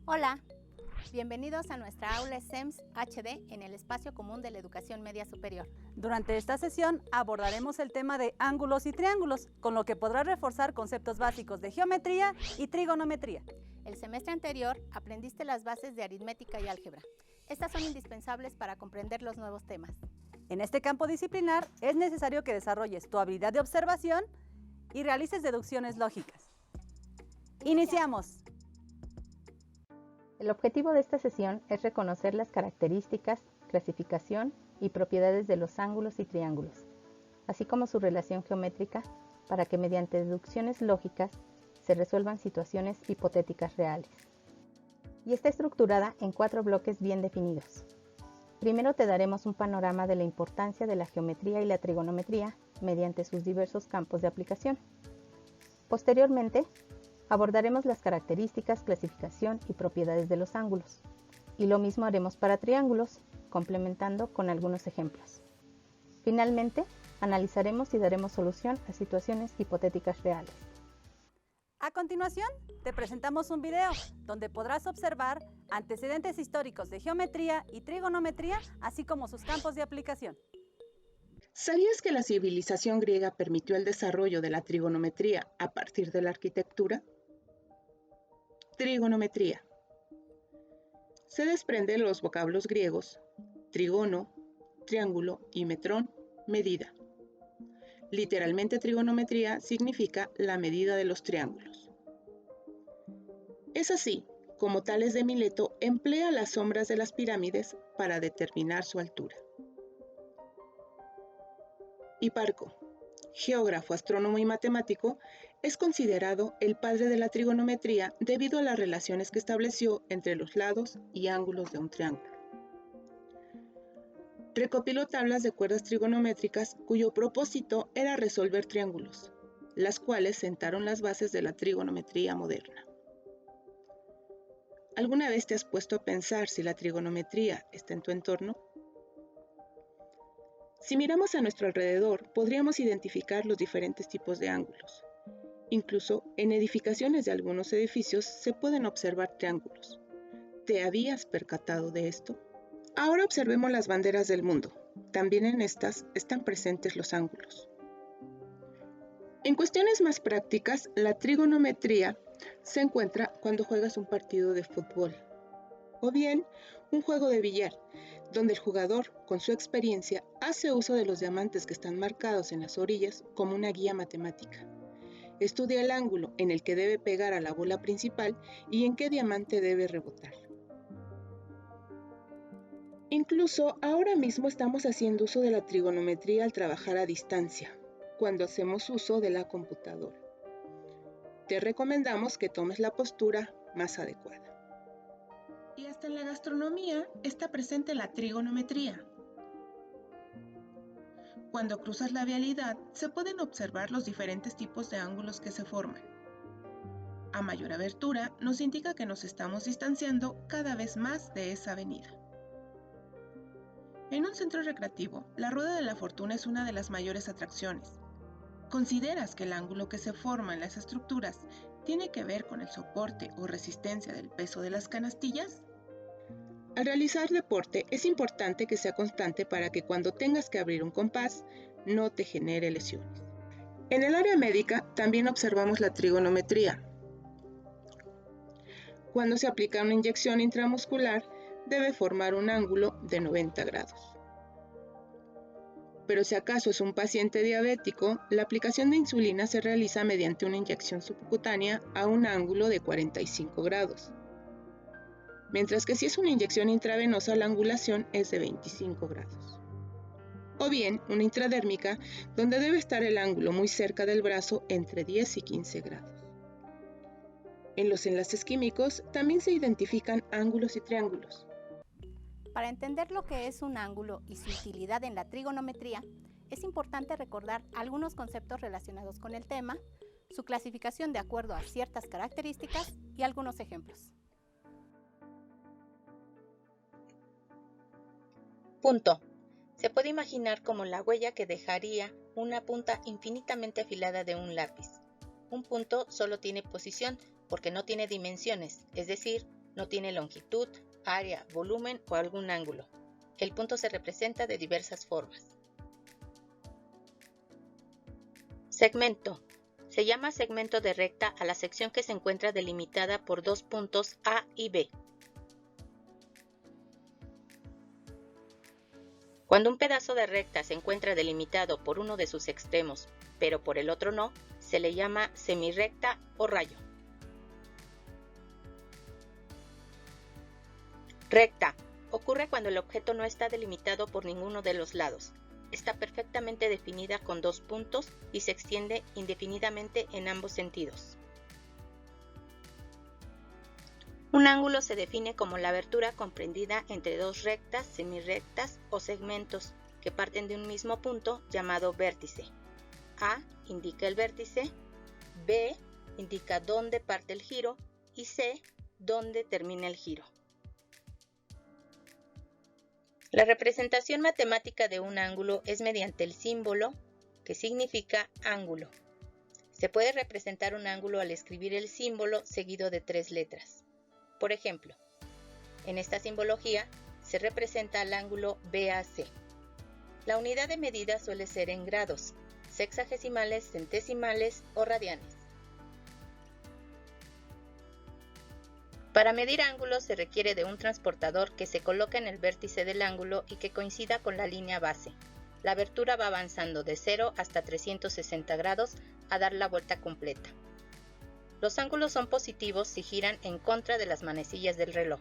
Hola, bienvenidos a nuestra aula SEMS HD en el espacio común de la educación media superior. Durante esta sesión abordaremos el tema de ángulos y triángulos, con lo que podrás reforzar conceptos básicos de geometría y trigonometría. El semestre anterior aprendiste las bases de aritmética y álgebra. Estas son indispensables para comprender los nuevos temas. En este campo disciplinar es necesario que desarrolles tu habilidad de observación y realices deducciones lógicas. ¡Iniciamos! El objetivo de esta sesión es reconocer las características, clasificación y propiedades de los ángulos y triángulos, así como su relación geométrica, para que mediante deducciones lógicas se resuelvan situaciones hipotéticas reales. Y está estructurada en 4 bloques bien definidos. Primero te daremos un panorama de la importancia de la geometría y la trigonometría mediante sus diversos campos de aplicación. Posteriormente, abordaremos las características, clasificación y propiedades de los ángulos. Y lo mismo haremos para triángulos, complementando con algunos ejemplos. Finalmente, analizaremos y daremos solución a situaciones hipotéticas reales. A continuación, te presentamos un video donde podrás observar antecedentes históricos de geometría y trigonometría, así como sus campos de aplicación. ¿Sabías que la civilización griega permitió el desarrollo de la trigonometría a partir de la arquitectura? Trigonometría. Se desprenden los vocablos griegos trigono, triángulo y metrón, medida. Literalmente trigonometría significa la medida de los triángulos. Es así como Tales de Mileto emplea las sombras de las pirámides para determinar su altura. Hiparco, geógrafo, astrónomo y matemático, es considerado el padre de la trigonometría debido a las relaciones que estableció entre los lados y ángulos de un triángulo. Recopiló tablas de cuerdas trigonométricas cuyo propósito era resolver triángulos, las cuales sentaron las bases de la trigonometría moderna. ¿Alguna vez te has puesto a pensar si la trigonometría está en tu entorno? Si miramos a nuestro alrededor, podríamos identificar los diferentes tipos de ángulos. Incluso en edificaciones de algunos edificios se pueden observar triángulos. ¿Te habías percatado de esto? Ahora observemos las banderas del mundo. También en estas están presentes los ángulos. En cuestiones más prácticas, la trigonometría se encuentra cuando juegas un partido de fútbol o bien un juego de billar, donde el jugador, con su experiencia, hace uso de los diamantes que están marcados en las orillas como una guía matemática. Estudia el ángulo en el que debe pegar a la bola principal y en qué diamante debe rebotar. Incluso ahora mismo estamos haciendo uso de la trigonometría al trabajar a distancia, cuando hacemos uso de la computadora. Te recomendamos que tomes la postura más adecuada. Y hasta en la gastronomía está presente la trigonometría. Cuando cruzas la vialidad, se pueden observar los diferentes tipos de ángulos que se forman. A mayor abertura, nos indica que nos estamos distanciando cada vez más de esa avenida. En un centro recreativo, la Rueda de la Fortuna es una de las mayores atracciones. ¿Consideras que el ángulo que se forma en las estructuras tiene que ver con el soporte o resistencia del peso de las canastillas? Al realizar deporte es importante que sea constante para que cuando tengas que abrir un compás no te genere lesiones. En el área médica también observamos la trigonometría. Cuando se aplica una inyección intramuscular debe formar un ángulo de 90 grados. Pero si acaso es un paciente diabético, la aplicación de insulina se realiza mediante una inyección subcutánea a un ángulo de 45 grados. Mientras que si es una inyección intravenosa, la angulación es de 25 grados. O bien, una intradérmica, donde debe estar el ángulo muy cerca del brazo entre 10 y 15 grados. En los enlaces químicos también se identifican ángulos y triángulos. Para entender lo que es un ángulo y su utilidad en la trigonometría, es importante recordar algunos conceptos relacionados con el tema, su clasificación de acuerdo a ciertas características y algunos ejemplos. Punto. Se puede imaginar como la huella que dejaría una punta infinitamente afilada de un lápiz. Un punto solo tiene posición porque no tiene dimensiones, es decir, No tiene longitud, área, volumen o algún ángulo. El punto se representa de diversas formas. Segmento. Se llama segmento de recta a la sección que se encuentra delimitada por dos puntos A y B. Cuando un pedazo de recta se encuentra delimitado por uno de sus extremos, pero por el otro no, se le llama semirrecta o rayo. Recta. Ocurre cuando el objeto no está delimitado por ninguno de los lados. Está perfectamente definida con dos puntos y se extiende indefinidamente en ambos sentidos. Un ángulo se define como la abertura comprendida entre dos rectas, semirrectas o segmentos que parten de un mismo punto llamado vértice. A indica el vértice, B indica dónde parte el giro y C dónde termina el giro. La representación matemática de un ángulo es mediante el símbolo que significa ángulo. Se puede representar un ángulo al escribir el símbolo seguido de 3 letras. Por ejemplo, en esta simbología se representa el ángulo BAC. La unidad de medida suele ser en grados, sexagesimales, centesimales o radianes. Para medir ángulos se requiere de un transportador que se coloca en el vértice del ángulo y que coincida con la línea base. La abertura va avanzando de 0 hasta 360 grados a dar la vuelta completa. Los ángulos son positivos si giran en contra de las manecillas del reloj.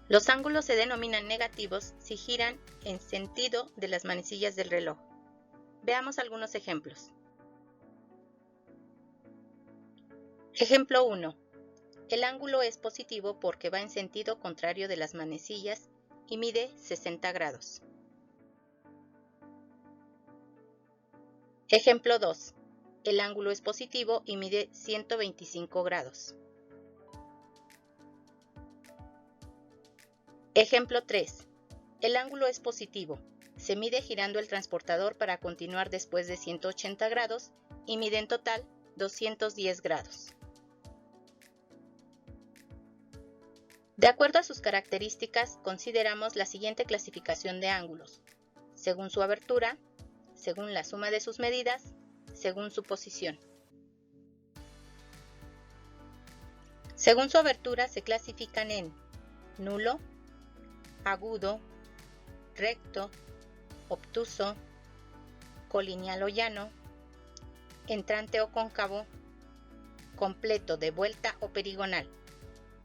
Los ángulos se denominan negativos si giran en sentido de las manecillas del reloj. Veamos algunos ejemplos. Ejemplo 1. El ángulo es positivo porque va en sentido contrario de las manecillas y mide 60 grados. Ejemplo 2. El ángulo es positivo y mide 125 grados. Ejemplo 3. El ángulo es positivo. Se mide girando el transportador para continuar después de 180 grados y mide en total 210 grados. De acuerdo a sus características, consideramos la siguiente clasificación de ángulos, según su abertura, según la suma de sus medidas, según su posición. Según su abertura se clasifican en nulo, agudo, recto, obtuso, colineal o llano, entrante o cóncavo, completo, de vuelta o perigonal.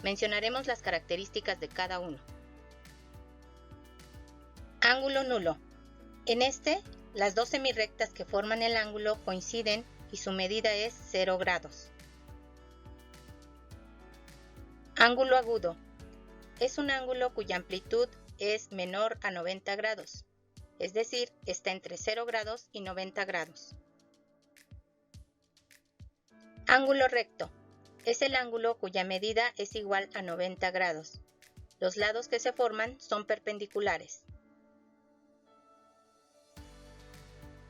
Mencionaremos las características de cada uno. Ángulo nulo. En este, las dos semirrectas que forman el ángulo coinciden y su medida es 0 grados. Ángulo agudo. Es un ángulo cuya amplitud es menor a 90 grados, es decir, está entre 0 grados y 90 grados. Ángulo recto. Es el ángulo cuya medida es igual a 90 grados. Los lados que se forman son perpendiculares.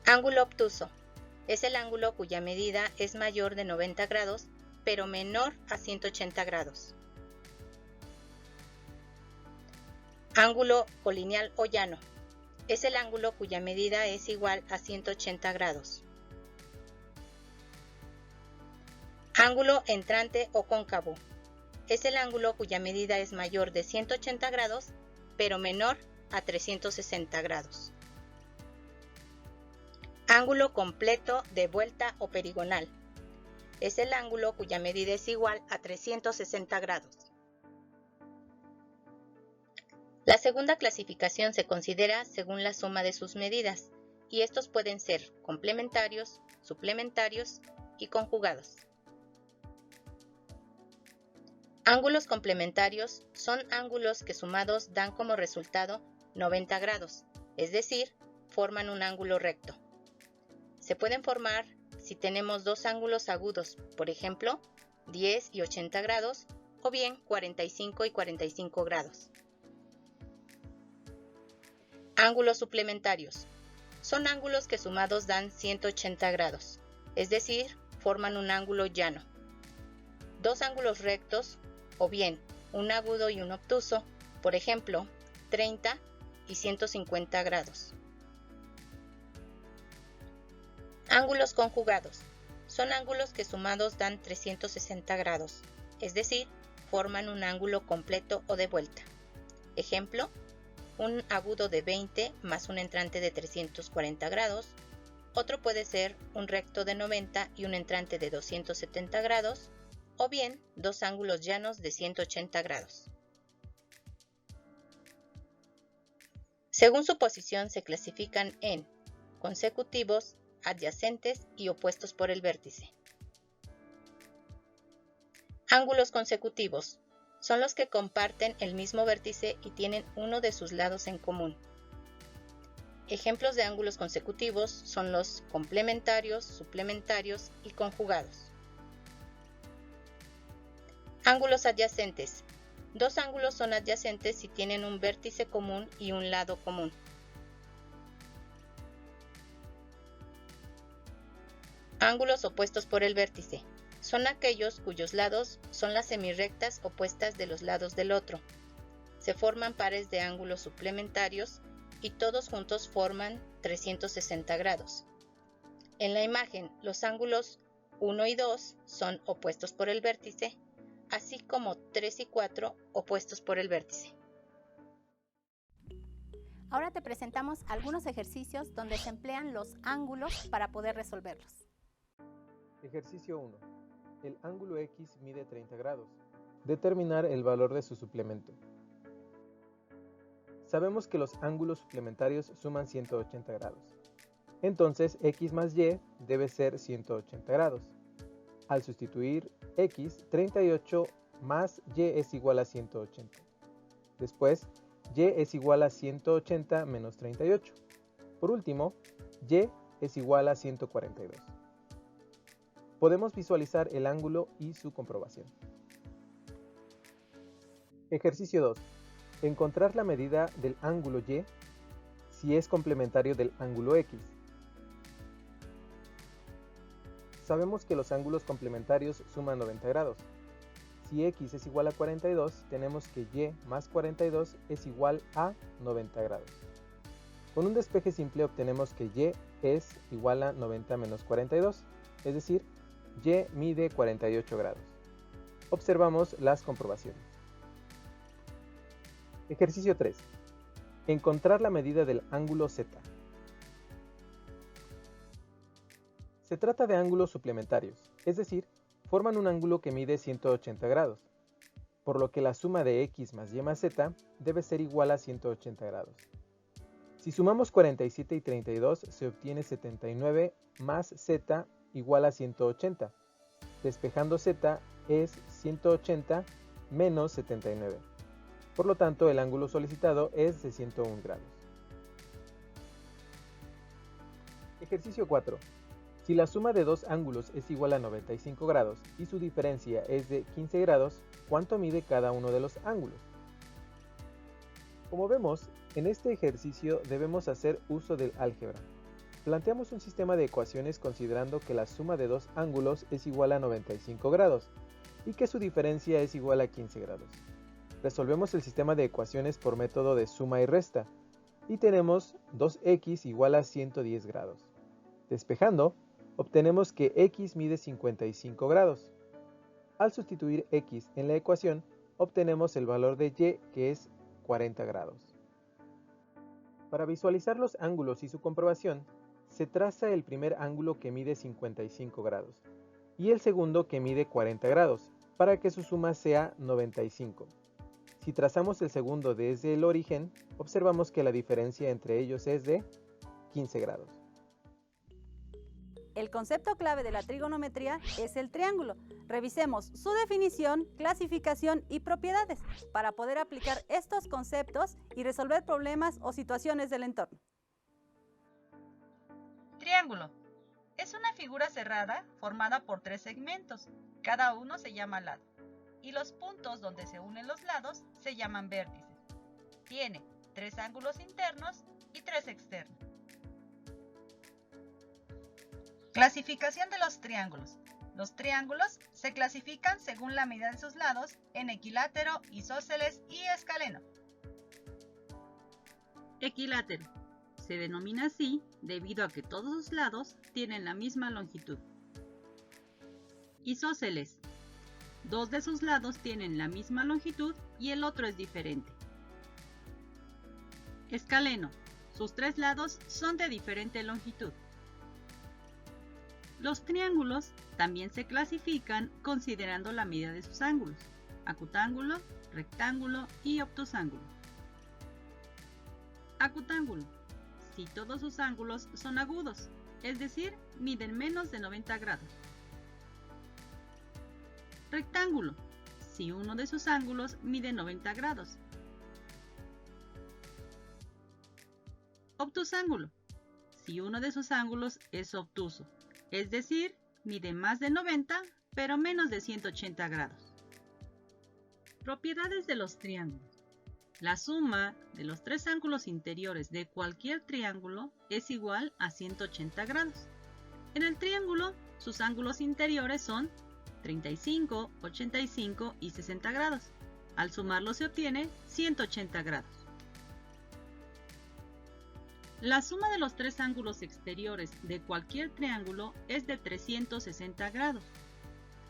Ángulo obtuso. Es el ángulo cuya medida es mayor de 90 grados, pero menor a 180 grados. Ángulo colineal o llano. Es el ángulo cuya medida es igual a 180 grados. Ángulo entrante o cóncavo. Es el ángulo cuya medida es mayor de 180 grados, pero menor a 360 grados. Ángulo completo, de vuelta o perigonal. Es el ángulo cuya medida es igual a 360 grados. La segunda clasificación se considera según la suma de sus medidas, y estos pueden ser complementarios, suplementarios y conjugados. Ángulos complementarios son ángulos que sumados dan como resultado 90 grados, es decir, forman un ángulo recto. Se pueden formar si tenemos dos ángulos agudos, por ejemplo, 10 y 80 grados, o bien 45 y 45 grados. Ángulos suplementarios. Son ángulos que sumados dan 180 grados, es decir, forman un ángulo llano. dos ángulos rectos o bien un agudo y un obtuso, por ejemplo, 30 y 150 grados. Ángulos conjugados. Son ángulos que sumados dan 360 grados, es decir, forman un ángulo completo o de vuelta. Ejemplo, un agudo de 20 más un entrante de 340 grados. Otro puede ser un recto de 90 y un entrante de 270 grados, o bien dos ángulos llanos de 180 grados. Según su posición se clasifican en consecutivos, adyacentes y opuestos por el vértice. Ángulos consecutivos son los que comparten el mismo vértice y tienen uno de sus lados en común. Ejemplos de ángulos consecutivos son los complementarios, suplementarios y conjugados. Ángulos adyacentes. Dos ángulos son adyacentes si tienen un vértice común y un lado común. Ángulos opuestos por el vértice. Son aquellos cuyos lados son las semirrectas opuestas de los lados del otro. Se forman pares de ángulos suplementarios y todos juntos forman 360 grados. En la imagen, los ángulos 1 y 2 son opuestos por el vértice, así como 3 y 4 opuestos por el vértice. Ahora te presentamos algunos ejercicios donde se emplean los ángulos para poder resolverlos. Ejercicio 1. El ángulo X mide 30 grados. Determinar el valor de su suplemento. Sabemos que los ángulos suplementarios suman 180 grados. Entonces, X más Y debe ser 180 grados. Al sustituir X, 38 más Y es igual a 180. Después, Y es igual a 180 menos 38. Por último, Y es igual a 142. Podemos visualizar el ángulo y su comprobación. Ejercicio 2. Encontrar la medida del ángulo Y si es complementario del ángulo X. Sabemos que los ángulos complementarios suman 90 grados. Si X es igual a 42, tenemos que Y más 42 es igual a 90 grados. Con un despeje simple obtenemos que Y es igual a 90 menos 42, es decir, Y mide 48 grados. Observamos las comprobaciones. Ejercicio 3. Encontrar la medida del ángulo Z. Se trata de ángulos suplementarios, es decir, forman un ángulo que mide 180 grados, por lo que la suma de X más Y más Z debe ser igual a 180 grados. Si sumamos 47 y 32, se obtiene 79 más Z igual a 180. Despejando Z es 180 menos 79. Por lo tanto, el ángulo solicitado es de 101 grados. Ejercicio 4. Si la suma de dos ángulos es igual a 95 grados y su diferencia es de 15 grados, ¿cuánto mide cada uno de los ángulos? Como vemos, en este ejercicio debemos hacer uso del álgebra. Planteamos un sistema de ecuaciones considerando que la suma de dos ángulos es igual a 95 grados y que su diferencia es igual a 15 grados. Resolvemos el sistema de ecuaciones por método de suma y resta y tenemos 2x igual a 110 grados. Despejando, obtenemos que x mide 55 grados. Al sustituir x en la ecuación, obtenemos el valor de y, que es 40 grados. Para visualizar los ángulos y su comprobación, se traza el primer ángulo que mide 55 grados y el segundo que mide 40 grados, para que su suma sea 95. Si trazamos el segundo desde el origen, observamos que la diferencia entre ellos es de 15 grados. El concepto clave de la trigonometría es el triángulo. Revisemos su definición, clasificación y propiedades para poder aplicar estos conceptos y resolver problemas o situaciones del entorno. Triángulo. Es una figura cerrada formada por tres segmentos. Cada uno se llama lado. Y los puntos donde se unen los lados se llaman vértices. Tiene tres ángulos internos y tres externos. Clasificación de los triángulos. Los triángulos se clasifican según la medida de sus lados en equilátero, isósceles y escaleno. Equilátero. Se denomina así debido a que todos sus lados tienen la misma longitud. Isósceles. Dos de sus lados tienen la misma longitud y el otro es diferente. Escaleno. Sus tres lados son de diferente longitud. Los triángulos también se clasifican considerando la medida de sus ángulos: acutángulo, rectángulo y obtusángulo. Acutángulo. Si todos sus ángulos son agudos, es decir, miden menos de 90 grados. Rectángulo. Si uno de sus ángulos mide 90 grados. Obtusángulo. Si uno de sus ángulos es obtuso, es decir, mide más de 90, pero menos de 180 grados. Propiedades de los triángulos. La suma de los tres ángulos interiores de cualquier triángulo es igual a 180 grados. En el triángulo, sus ángulos interiores son 35, 85 y 60 grados. Al sumarlos se obtiene 180 grados. La suma de los tres ángulos exteriores de cualquier triángulo es de 360 grados.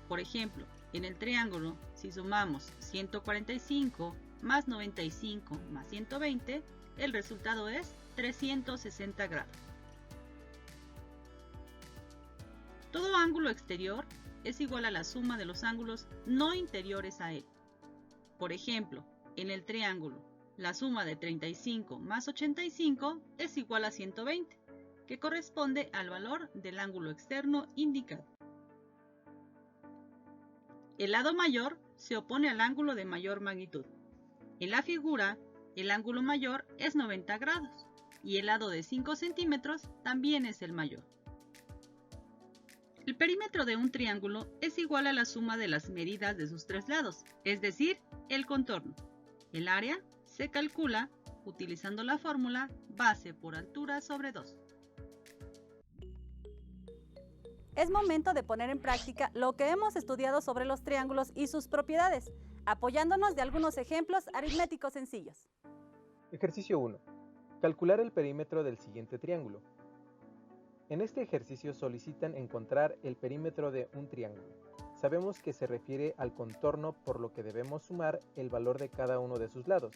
Por ejemplo, en el triángulo, si sumamos 145 más 95 más 120, el resultado es 360 grados. Todo ángulo exterior es igual a la suma de los ángulos no interiores a él. Por ejemplo, en el triángulo, la suma de 35 más 85 es igual a 120, que corresponde al valor del ángulo externo indicado. El lado mayor se opone al ángulo de mayor magnitud. En la figura, el ángulo mayor es 90 grados y el lado de 5 centímetros también es el mayor. El perímetro de un triángulo es igual a la suma de las medidas de sus tres lados, es decir, el contorno. El área se calcula utilizando la fórmula base por altura sobre 2. Es momento de poner en práctica lo que hemos estudiado sobre los triángulos y sus propiedades, apoyándonos de algunos ejemplos aritméticos sencillos. Ejercicio 1. Calcular el perímetro del siguiente triángulo. En este ejercicio solicitan encontrar el perímetro de un triángulo. Sabemos que se refiere al contorno, por lo que debemos sumar el valor de cada uno de sus lados.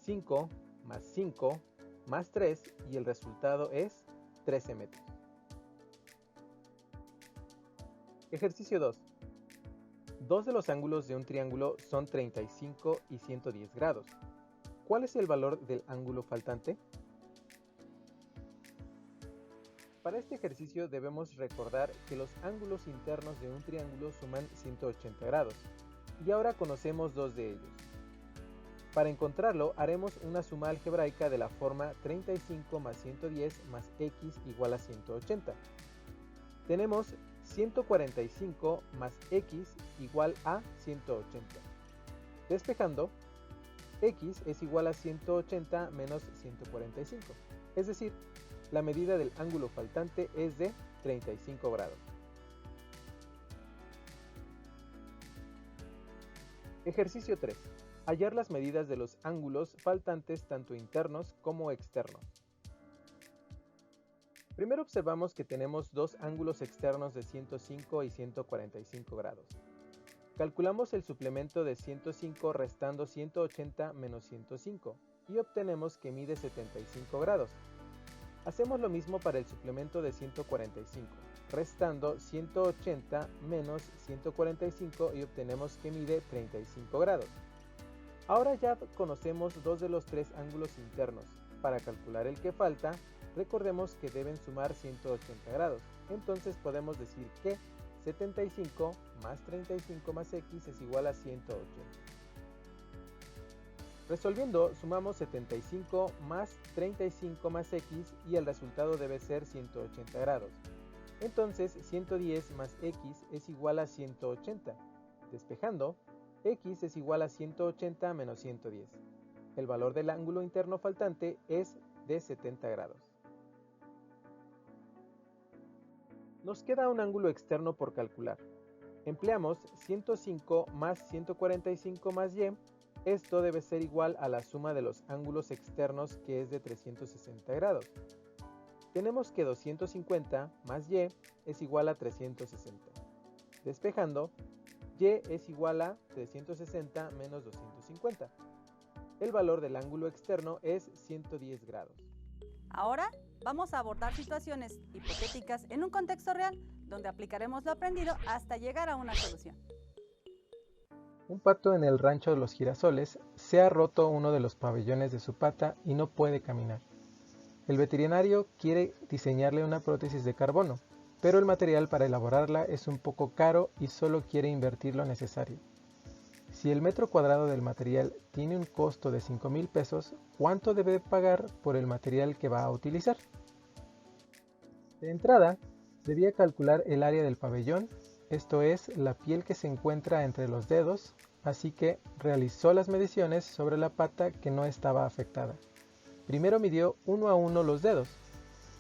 5 más 5 más 3 y el resultado es 13 metros. Ejercicio 2. Dos de los ángulos de un triángulo son 35 y 110 grados. ¿Cuál es el valor del ángulo faltante? Para este ejercicio debemos recordar que los ángulos internos de un triángulo suman 180 grados, y ahora conocemos dos de ellos. Para encontrarlo haremos una suma algebraica de la forma 35 más 110 más x igual a 180. Tenemos 145 más x igual a 180. Despejando, x es igual a 180 menos 145, es decir, la medida del ángulo faltante es de 35 grados. Ejercicio 3. Hallar las medidas de los ángulos faltantes tanto internos como externos. Primero observamos que tenemos dos ángulos externos de 105 y 145 grados. Calculamos el suplemento de 105 restando 180 menos 105 y obtenemos que mide 75 grados. Hacemos lo mismo para el suplemento de 145, restando 180 menos 145 y obtenemos que mide 35 grados. Ahora ya conocemos dos de los tres ángulos internos. Para calcular el que falta, recordemos que deben sumar 180 grados. Entonces podemos decir que 75 más 35 más x es igual a 180. Resolviendo, sumamos 75 más 35 más x y el resultado debe ser 180 grados. Entonces 110 más x es igual a 180. Despejando, x es igual a 180 menos 110. El valor del ángulo interno faltante es de 70 grados. Nos queda un ángulo externo por calcular. Empleamos 105 más 145 más y. Esto debe ser igual a la suma de los ángulos externos, que es de 360 grados. Tenemos que 250 más y es igual a 360. Despejando, y es igual a 360 menos 250. El valor del ángulo externo es 110 grados. Ahora vamos a abordar situaciones hipotéticas en un contexto real, donde aplicaremos lo aprendido hasta llegar a una solución. Un pato en el rancho de los girasoles se ha roto uno de los pabellones de su pata y no puede caminar. El veterinario quiere diseñarle una prótesis de carbono, pero el material para elaborarla es un poco caro y solo quiere invertir lo necesario. Si el metro cuadrado del material tiene un costo de 5,000 pesos, ¿cuánto debe pagar por el material que va a utilizar? De entrada, debía calcular el área del pabellón, esto es, la piel que se encuentra entre los dedos, así que realizó las mediciones sobre la pata que no estaba afectada. Primero midió uno a uno los dedos,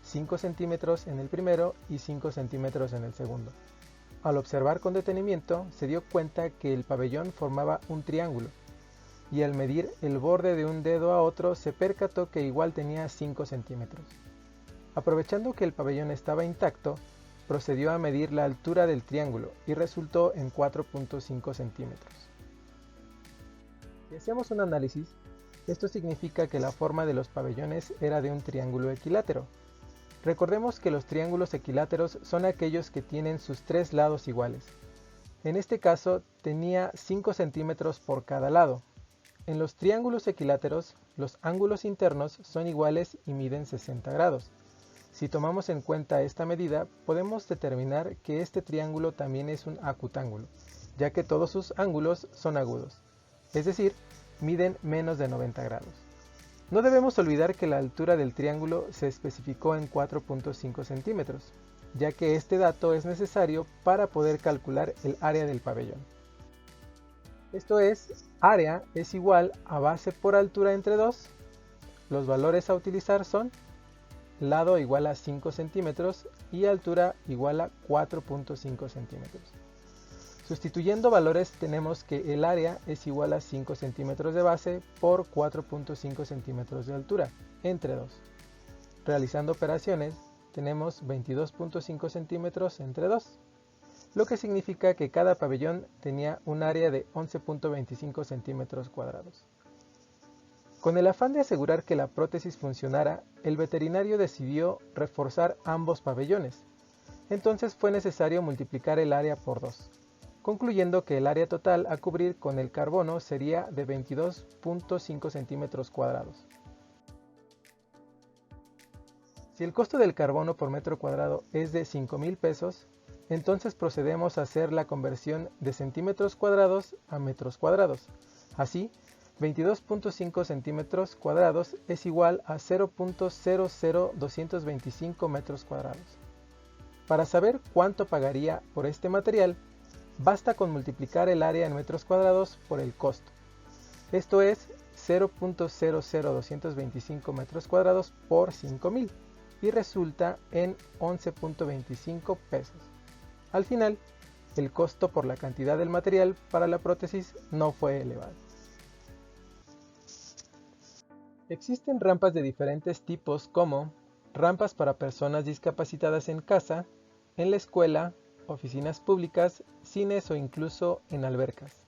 5 centímetros en el primero y 5 centímetros en el segundo. Al observar con detenimiento, se dio cuenta que el pabellón formaba un triángulo, y al medir el borde de un dedo a otro se percató que igual tenía 5 centímetros. Aprovechando que el pabellón estaba intacto, procedió a medir la altura del triángulo y resultó en 4.5 centímetros. Si hacemos un análisis, esto significa que la forma de los pabellones era de un triángulo equilátero. Recordemos que los triángulos equiláteros son aquellos que tienen sus tres lados iguales. En este caso tenía 5 centímetros por cada lado. En los triángulos equiláteros, los ángulos internos son iguales y miden 60 grados. Si tomamos en cuenta esta medida, podemos determinar que este triángulo también es un acutángulo, ya que todos sus ángulos son agudos, es decir, miden menos de 90 grados. No debemos olvidar que la altura del triángulo se especificó en 4.5 centímetros, ya que este dato es necesario para poder calcular el área del pabellón. Esto es, área es igual a base por altura entre 2. Los valores a utilizar son lado igual a 5 centímetros y altura igual a 4.5 centímetros. Sustituyendo valores tenemos que el área es igual a 5 centímetros de base por 4.5 centímetros de altura, entre 2. Realizando operaciones tenemos 22.5 centímetros entre 2, lo que significa que cada pabellón tenía un área de 11.25 centímetros cuadrados. Con el afán de asegurar que la prótesis funcionara, el veterinario decidió reforzar ambos pabellones. Entonces fue necesario multiplicar el área por 2, concluyendo que el área total a cubrir con el carbono sería de 22.5 centímetros cuadrados. Si el costo del carbono por metro cuadrado es de 5,000 pesos, entonces procedemos a hacer la conversión de centímetros cuadrados a metros cuadrados. Así, 22.5 centímetros cuadrados es igual a 0.00225 metros cuadrados. Para saber cuánto pagaría por este material, basta con multiplicar el área en metros cuadrados por el costo. Esto es 0.00225 metros cuadrados por 5,000 y resulta en 11.25 pesos. Al final, el costo por la cantidad del material para la prótesis no fue elevado. Existen rampas de diferentes tipos como rampas para personas discapacitadas en casa, en la escuela, oficinas públicas, cines o incluso en albercas.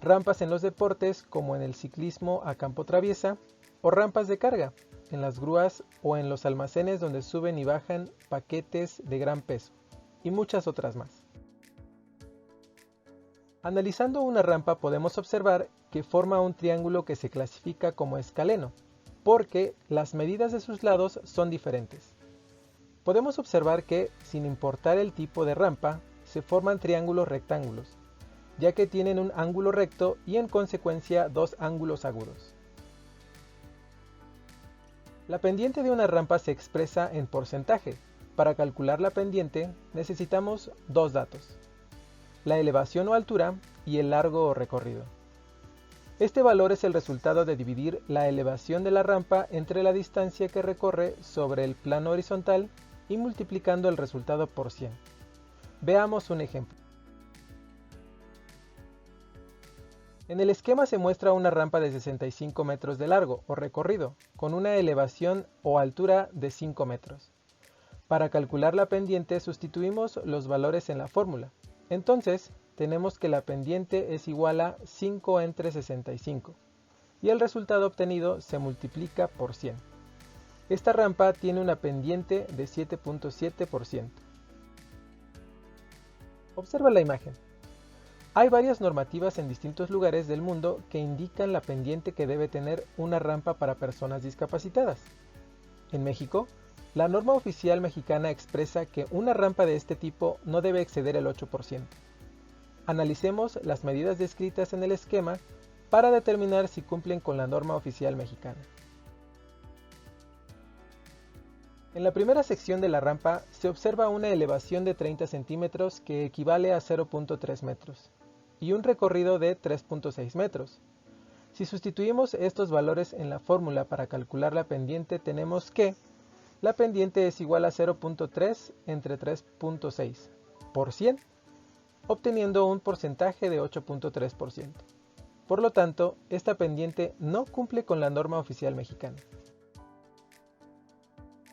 Rampas en los deportes como en el ciclismo a campo traviesa o rampas de carga en las grúas o en los almacenes donde suben y bajan paquetes de gran peso y muchas otras más. Analizando una rampa podemos observar que forma un triángulo que se clasifica como escaleno, porque las medidas de sus lados son diferentes. Podemos observar que, sin importar el tipo de rampa, se forman triángulos rectángulos, ya que tienen un ángulo recto y en consecuencia dos ángulos agudos. La pendiente de una rampa se expresa en porcentaje. Para calcular la pendiente necesitamos dos datos: la elevación o altura y el largo o recorrido. Este valor es el resultado de dividir la elevación de la rampa entre la distancia que recorre sobre el plano horizontal y multiplicando el resultado por 100. Veamos un ejemplo. En el esquema se muestra una rampa de 65 metros de largo o recorrido, con una elevación o altura de 5 metros. Para calcular la pendiente sustituimos los valores en la fórmula. Entonces, tenemos que la pendiente es igual a 5 entre 65, y el resultado obtenido se multiplica por 100. Esta rampa tiene una pendiente de 7.7%. Observa la imagen. Hay varias normativas en distintos lugares del mundo que indican la pendiente que debe tener una rampa para personas discapacitadas. En México, la norma oficial mexicana expresa que una rampa de este tipo no debe exceder el 8%. Analicemos las medidas descritas en el esquema para determinar si cumplen con la norma oficial mexicana. En la primera sección de la rampa se observa una elevación de 30 centímetros que equivale a 0.3 metros y un recorrido de 3.6 metros. Si sustituimos estos valores en la fórmula para calcular la pendiente, tenemos que la pendiente es igual a 0.3 entre 3.6 por 100, obteniendo un porcentaje de 8.3%. Por lo tanto, esta pendiente no cumple con la norma oficial mexicana.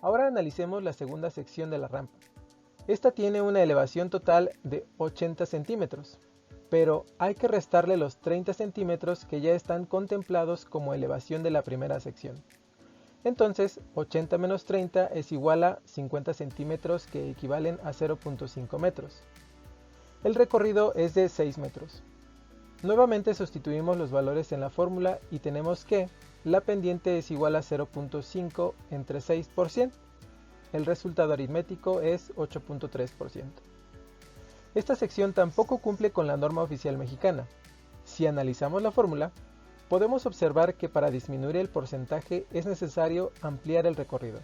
Ahora analicemos la segunda sección de la rampa. Esta tiene una elevación total de 80 centímetros, pero hay que restarle los 30 centímetros que ya están contemplados como elevación de la primera sección. Entonces, 80 menos 30 es igual a 50 centímetros que equivalen a 0.5 metros. El recorrido es de 6 metros. Nuevamente sustituimos los valores en la fórmula y tenemos que la pendiente es igual a 0.5 entre 6 por 100. El resultado aritmético es 8.3%. Esta sección tampoco cumple con la norma oficial mexicana. Si analizamos la fórmula, podemos observar que para disminuir el porcentaje es necesario ampliar el recorrido.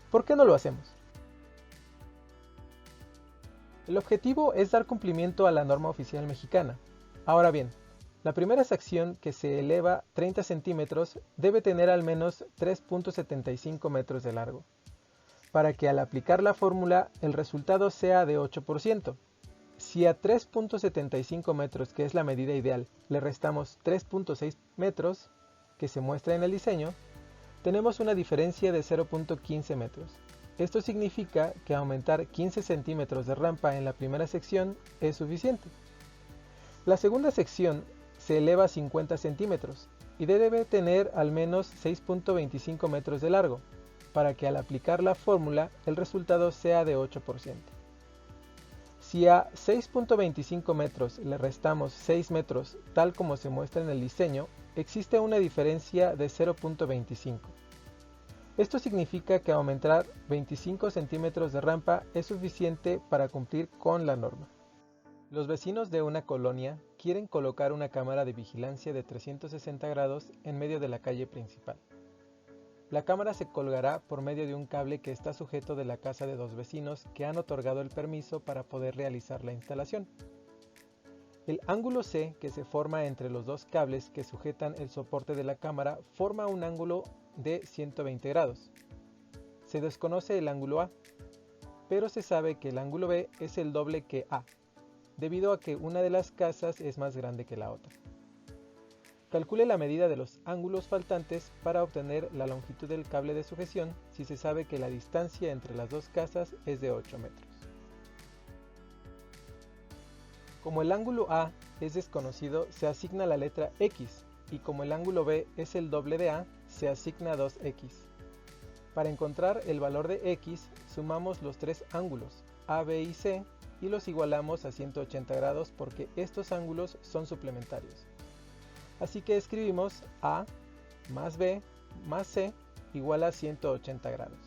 ¿Por qué no lo hacemos? El objetivo es dar cumplimiento a la norma oficial mexicana. Ahora bien, la primera sección que se eleva 30 centímetros debe tener al menos 3.75 metros de largo, para que al aplicar la fórmula el resultado sea de 8%. Si a 3.75 metros, que es la medida ideal, le restamos 3.6 metros, que se muestra en el diseño, tenemos una diferencia de 0.15 metros. Esto significa que aumentar 15 centímetros de rampa en la primera sección es suficiente. La segunda sección se eleva 50 centímetros y debe tener al menos 6.25 metros de largo, para que al aplicar la fórmula el resultado sea de 8%. Si a 6.25 metros le restamos 6 metros tal como se muestra en el diseño, existe una diferencia de 0.25. Esto significa que aumentar 25 centímetros de rampa es suficiente para cumplir con la norma. Los vecinos de una colonia quieren colocar una cámara de vigilancia de 360 grados en medio de la calle principal. La cámara se colgará por medio de un cable que está sujeto de la casa de dos vecinos que han otorgado el permiso para poder realizar la instalación. El ángulo C que se forma entre los dos cables que sujetan el soporte de la cámara forma un ángulo de 120 grados. Se desconoce el ángulo A, pero se sabe que el ángulo B es el doble que A, debido a que una de las casas es más grande que la otra. Calcule la medida de los ángulos faltantes para obtener la longitud del cable de sujeción si se sabe que la distancia entre las dos casas es de 8 metros. Como el ángulo A es desconocido, se asigna la letra X, y como el ángulo B es el doble de A, se asigna 2X. Para encontrar el valor de X, sumamos los tres ángulos, A, B y C, y los igualamos a 180 grados porque estos ángulos son suplementarios. Así que escribimos A más B más C igual a 180 grados.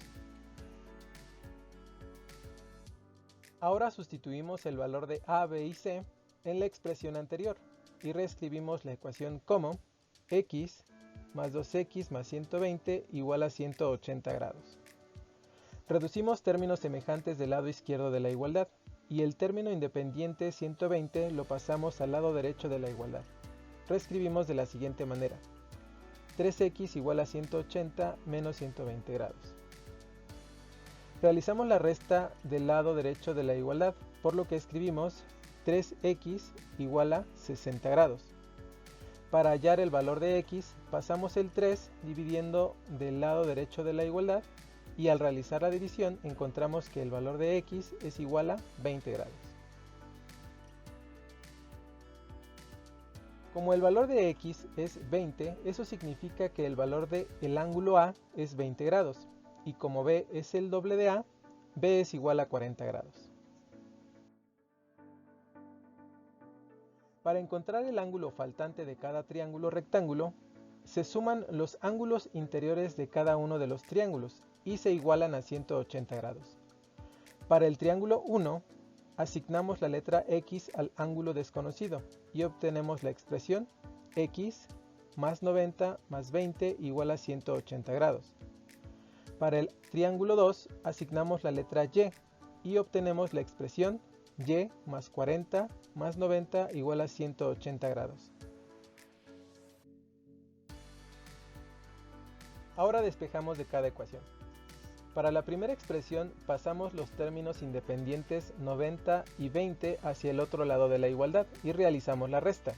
Ahora sustituimos el valor de A, B y C en la expresión anterior y reescribimos la ecuación como X más 2X más 120 igual a 180 grados. Reducimos términos semejantes del lado izquierdo de la igualdad y el término independiente 120 lo pasamos al lado derecho de la igualdad. Reescribimos de la siguiente manera: 3x igual a 180 menos 120 grados. Realizamos la resta del lado derecho de la igualdad, por lo que escribimos 3x igual a 60 grados. Para hallar el valor de x, pasamos el 3 dividiendo del lado derecho de la igualdad y al realizar la división encontramos que el valor de x es igual a 20 grados. Como el valor de x es 20, eso significa que el valor del ángulo A es 20 grados, y como B es el doble de A, B es igual a 40 grados. Para encontrar el ángulo faltante de cada triángulo rectángulo, se suman los ángulos interiores de cada uno de los triángulos y se igualan a 180 grados. Para el triángulo 1, asignamos la letra x al ángulo desconocido y obtenemos la expresión x más 90 más 20 igual a 180 grados. Para el triángulo 2, asignamos la letra y obtenemos la expresión y más 40 más 90 igual a 180 grados. Ahora despejamos de cada ecuación. Para la primera expresión pasamos los términos independientes 90 y 20 hacia el otro lado de la igualdad y realizamos la resta.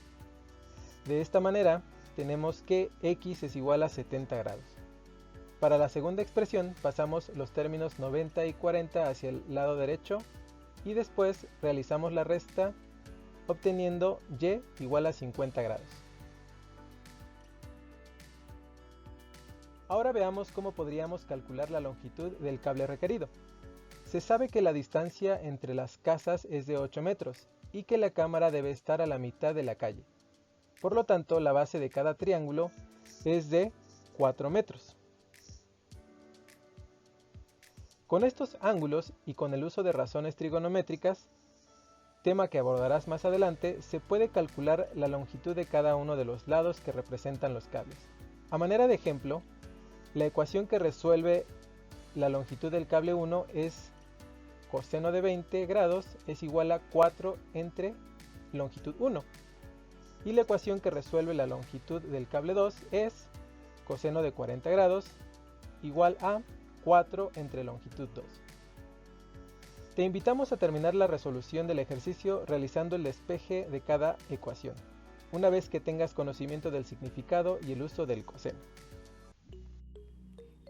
De esta manera tenemos que x es igual a 70 grados. Para la segunda expresión pasamos los términos 90 y 40 hacia el lado derecho y después realizamos la resta obteniendo y igual a 50 grados. Ahora veamos cómo podríamos calcular la longitud del cable requerido. Se sabe que la distancia entre las casas es de 8 metros y que la cámara debe estar a la mitad de la calle. Por lo tanto, la base de cada triángulo es de 4 metros. Con estos ángulos y con el uso de razones trigonométricas, tema que abordarás más adelante, se puede calcular la longitud de cada uno de los lados que representan los cables. A manera de ejemplo, la ecuación que resuelve la longitud del cable 1 es coseno de 20 grados es igual a 4 entre longitud 1. Y la ecuación que resuelve la longitud del cable 2 es coseno de 40 grados igual a 4 entre longitud 2. Te invitamos a terminar la resolución del ejercicio realizando el despeje de cada ecuación, una vez que tengas conocimiento del significado y el uso del coseno.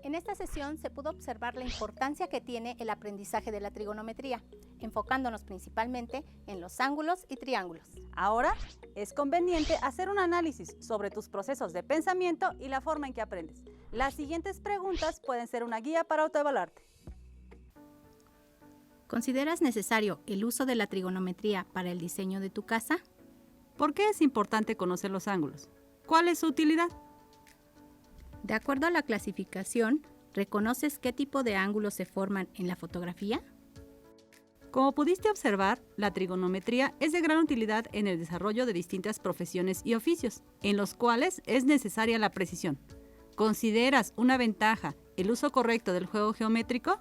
En esta sesión se pudo observar la importancia que tiene el aprendizaje de la trigonometría, enfocándonos principalmente en los ángulos y triángulos. Ahora es conveniente hacer un análisis sobre tus procesos de pensamiento y la forma en que aprendes. Las siguientes preguntas pueden ser una guía para autoevaluarte. ¿Consideras necesario el uso de la trigonometría para el diseño de tu casa? ¿Por qué es importante conocer los ángulos? ¿Cuál es su utilidad? De acuerdo a la clasificación, ¿reconoces qué tipo de ángulos se forman en la fotografía? Como pudiste observar, la trigonometría es de gran utilidad en el desarrollo de distintas profesiones y oficios, en los cuales es necesaria la precisión. ¿Consideras una ventaja el uso correcto del juego geométrico?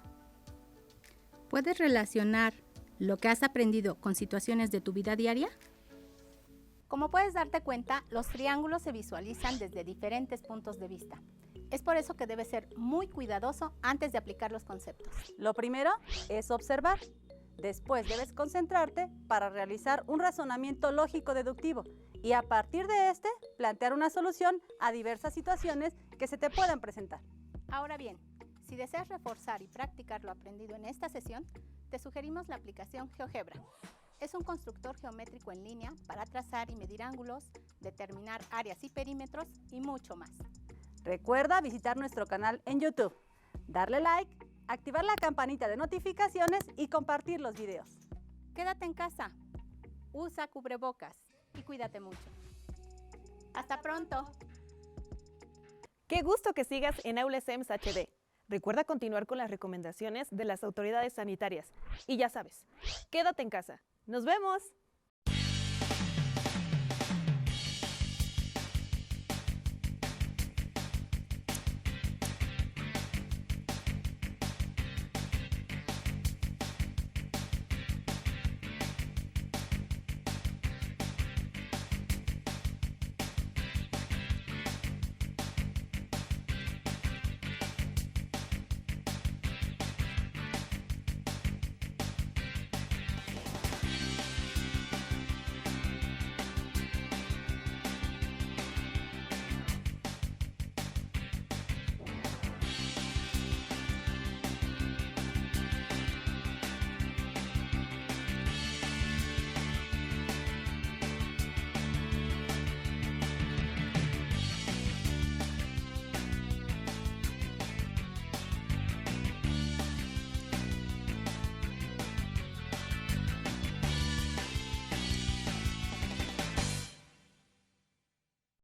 ¿Puedes relacionar lo que has aprendido con situaciones de tu vida diaria? Como puedes darte cuenta, los triángulos se visualizan desde diferentes puntos de vista. Es por eso que debes ser muy cuidadoso antes de aplicar los conceptos. Lo primero es observar. Después debes concentrarte para realizar un razonamiento lógico-deductivo y a partir de este, plantear una solución a diversas situaciones que se te puedan presentar. Ahora bien, si deseas reforzar y practicar lo aprendido en esta sesión, te sugerimos la aplicación GeoGebra. Es un constructor geométrico en línea para trazar y medir ángulos, determinar áreas y perímetros y mucho más. Recuerda visitar nuestro canal en YouTube, darle like, activar la campanita de notificaciones y compartir los videos. Quédate en casa, usa cubrebocas y cuídate mucho. ¡Hasta pronto! ¡Qué gusto que sigas en Aula SEMS HD! Recuerda continuar con las recomendaciones de las autoridades sanitarias. Y ya sabes, quédate en casa. ¡Nos vemos!